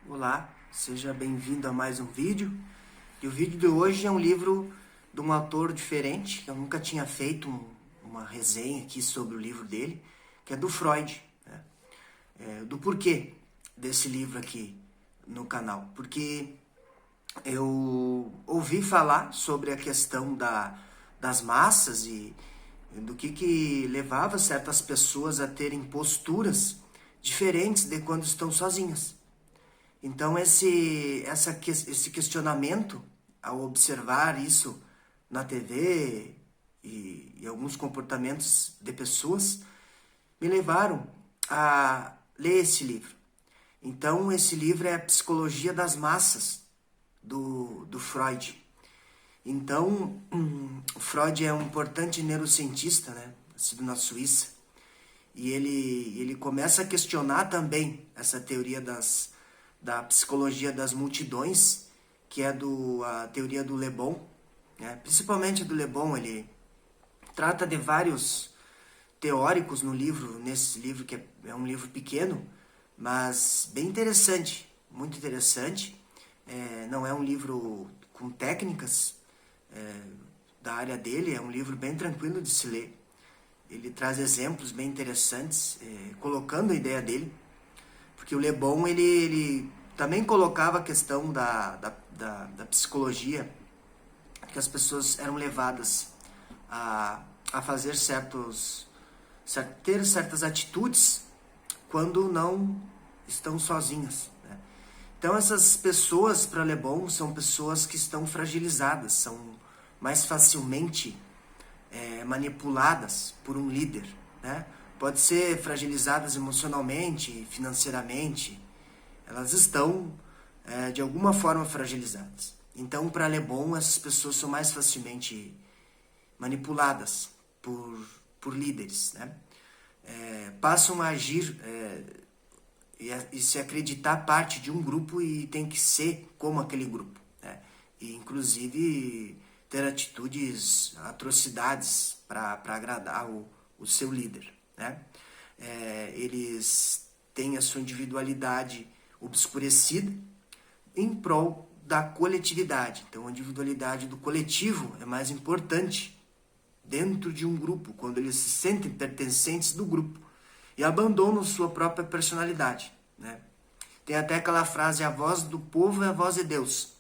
Olá, seja bem-vindo a mais um vídeo. E o vídeo de hoje é um livro de um autor diferente. Eu nunca tinha feito uma resenha aqui sobre o livro dele, que é do Freud, né? Do porquê desse livro aqui no canal. Porque eu ouvi falar sobre a questão das massas e do que levava certas pessoas a terem posturas diferentes de quando estão sozinhas. Então, esse questionamento, ao observar isso na TV e alguns comportamentos de pessoas, me levaram a ler esse livro. Então, esse livro é a Psicologia das Massas, do Freud. Então, Freud é um importante neurocientista, né? Nascido na Suíça. E ele começa a questionar também essa teoria da psicologia das multidões, que é a teoria do Le Bon, né? Principalmente do Le Bon. Ele trata de vários teóricos no livro, nesse livro que é um livro pequeno, mas bem interessante, muito interessante. Não é um livro com técnicas da área dele, é um livro bem tranquilo de se ler. Ele traz exemplos bem interessantes, colocando a ideia dele, porque o Le Bon ele também colocava a questão da psicologia, que as pessoas eram levadas a fazer ter certas atitudes quando não estão sozinhas, né? Então essas pessoas, para Le Bon, são pessoas que estão fragilizadas, são mais facilmente manipuladas por um líder, né? Pode ser fragilizadas emocionalmente, financeiramente, elas estão de alguma forma fragilizadas. Então, para Le Bon, essas pessoas são mais facilmente manipuladas por líderes, né? Passam a agir e se acreditar parte de um grupo e tem que ser como aquele grupo, né? E, inclusive, ter atitudes, atrocidades para agradar o seu líder, né? Eles têm a sua individualidade obscurecida em prol da coletividade. Então, a individualidade do coletivo é mais importante dentro de um grupo, quando eles se sentem pertencentes do grupo e abandonam sua própria personalidade, né? Tem até aquela frase: a voz do povo é a voz de Deus.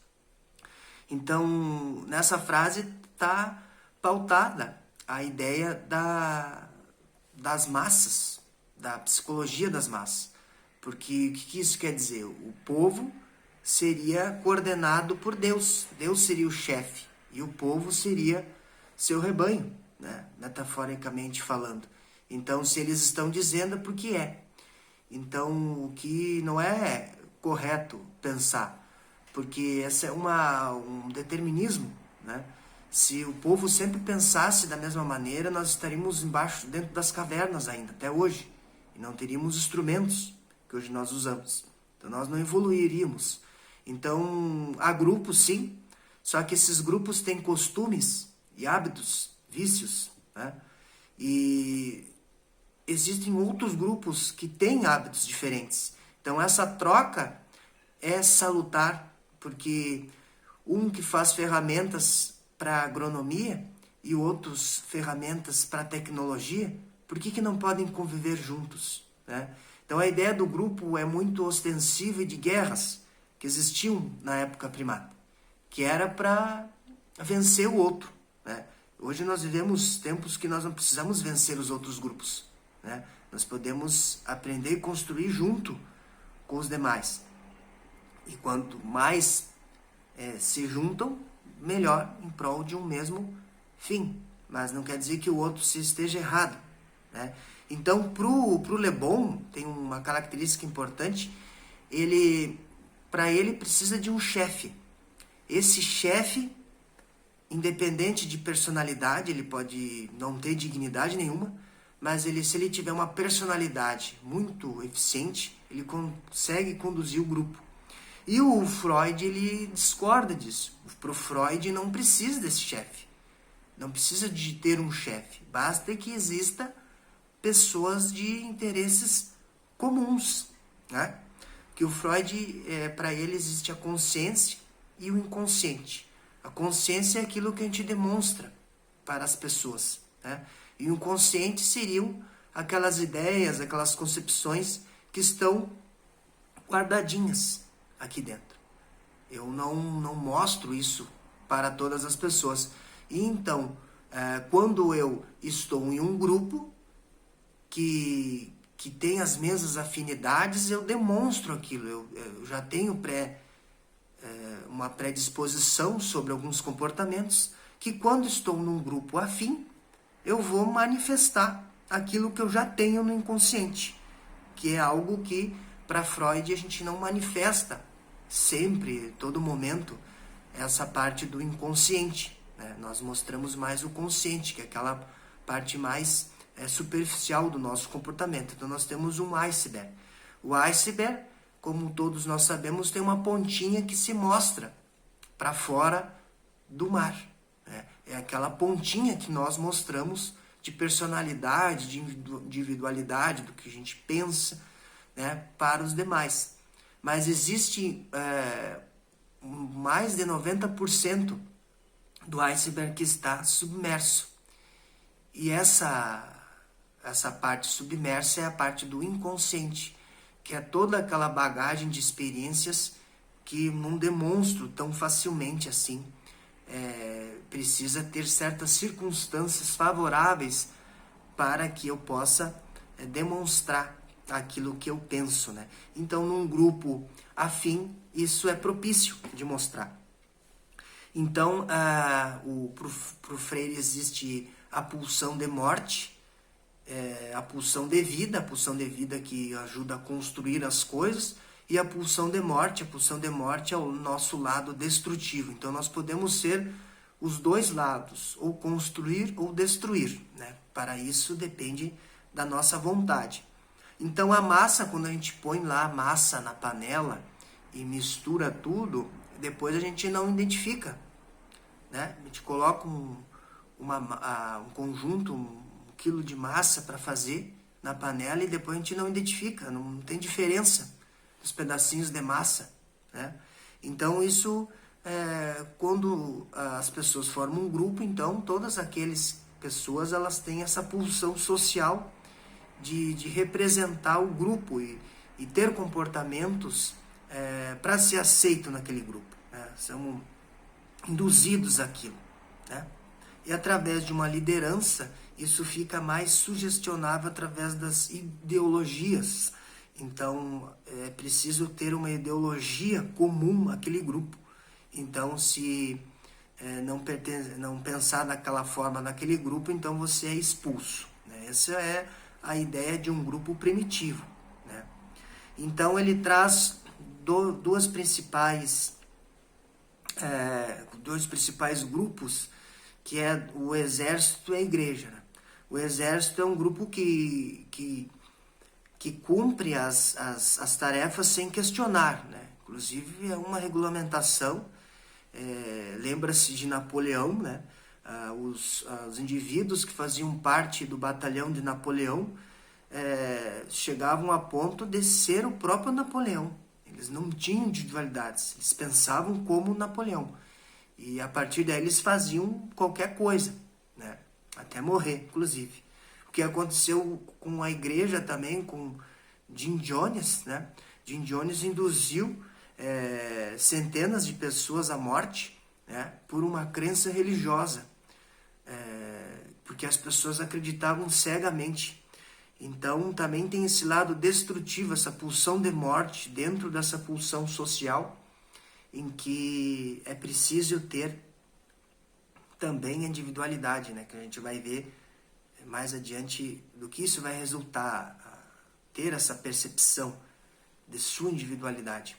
Então, nessa frase está pautada a ideia das massas, da psicologia das massas. Porque o que isso quer dizer? O povo seria coordenado por Deus. Deus seria o chefe e o povo seria seu rebanho, né? Metaforicamente falando. Então, se eles estão dizendo, é porque é. Então, o que não é correto pensar, porque esse é um determinismo, né? Se o povo sempre pensasse da mesma maneira, nós estaríamos dentro das cavernas ainda, até hoje, e não teríamos instrumentos que hoje nós usamos. Então, nós não evoluiríamos. Então, há grupos, sim, só que esses grupos têm costumes e hábitos, vícios, né? E existem outros grupos que têm hábitos diferentes. Então, essa troca é salutar, porque um que faz ferramentas para agronomia e outros ferramentas para tecnologia, por que não podem conviver juntos, né? Então a ideia do grupo é muito ostensiva e de guerras que existiam na época primata, que era para vencer o outro, né? Hoje nós vivemos tempos que nós não precisamos vencer os outros grupos, né? Nós podemos aprender e construir junto com os demais. E quanto mais se juntam, melhor, em prol de um mesmo fim. Mas não quer dizer que o outro se esteja errado, né? Então, pro Le Bon, tem uma característica importante: para ele precisa de um chefe. Esse chefe, independente de personalidade, ele pode não ter dignidade nenhuma, mas se ele tiver uma personalidade muito eficiente, ele consegue conduzir o grupo. E o Freud, ele discorda disso. Para o Freud, não precisa desse chefe. Não precisa de ter um chefe. Basta que exista pessoas de interesses comuns, né? Que o Freud, para ele, existe a consciência e o inconsciente. A consciência é aquilo que a gente demonstra para as pessoas, né? E o inconsciente seriam aquelas ideias, aquelas concepções que estão guardadinhas aqui dentro. Eu não mostro isso para todas as pessoas. E então, quando eu estou em um grupo que tem as mesmas afinidades, eu demonstro aquilo. Eu já tenho uma predisposição sobre alguns comportamentos que, quando estou num grupo afim, eu vou manifestar aquilo que eu já tenho no inconsciente, que é algo que, para Freud, a gente não manifesta sempre, todo momento, essa parte do inconsciente, né? Nós mostramos mais o consciente, que é aquela parte mais superficial do nosso comportamento. Então nós temos um iceberg. O iceberg, como todos nós sabemos, tem uma pontinha que se mostra para fora do mar, né? É aquela pontinha que nós mostramos de personalidade, de individualidade, do que a gente pensa, né, para os demais. Mas existe mais de 90% do iceberg que está submerso. E essa parte submersa é a parte do inconsciente, que é toda aquela bagagem de experiências que não demonstro tão facilmente assim. Precisa ter certas circunstâncias favoráveis para que eu possa demonstrar aquilo que eu penso, né? Então, num grupo afim, isso é propício de mostrar. Então, pro Freire existe a pulsão de morte, a pulsão de vida que ajuda a construir as coisas, e a pulsão de morte é o nosso lado destrutivo. Então nós podemos ser os dois lados, ou construir ou destruir, né? Para isso depende da nossa vontade. Então a massa, quando a gente põe lá a massa na panela e mistura tudo, depois a gente não identifica, né? A gente coloca um conjunto, 1 quilo de massa para fazer na panela e depois a gente não identifica, não tem diferença dos pedacinhos de massa, né? Então isso, quando as pessoas formam um grupo, então todas aquelas pessoas elas têm essa pulsão social de representar o grupo e ter comportamentos para ser aceito naquele grupo, né? São induzidos àquilo, né? E através de uma liderança, isso fica mais sugestionável através das ideologias. Então, é preciso ter uma ideologia comum àquele grupo. Então, se não pensar daquela forma naquele grupo, então você é expulso, né? Essa é a ideia de um grupo primitivo, né? Então, ele traz dois principais grupos, que é o exército e a igreja, né? O exército é um grupo que cumpre as tarefas sem questionar, né? Inclusive é uma regulamentação. Lembra-se de Napoleão, né? Os indivíduos que faziam parte do batalhão de Napoleão chegavam a ponto de ser o próprio Napoleão. Eles não tinham individualidades, eles pensavam como Napoleão. E a partir daí eles faziam qualquer coisa, né? Até morrer, inclusive. O que aconteceu com a igreja também, com Jim Jones, né? Jim Jones induziu centenas de pessoas à morte, né? Por uma crença religiosa, porque as pessoas acreditavam cegamente. Então também tem esse lado destrutivo, essa pulsão de morte dentro dessa pulsão social, em que é preciso ter também a individualidade, né? Que a gente vai ver mais adiante do que isso vai resultar, ter essa percepção de sua individualidade.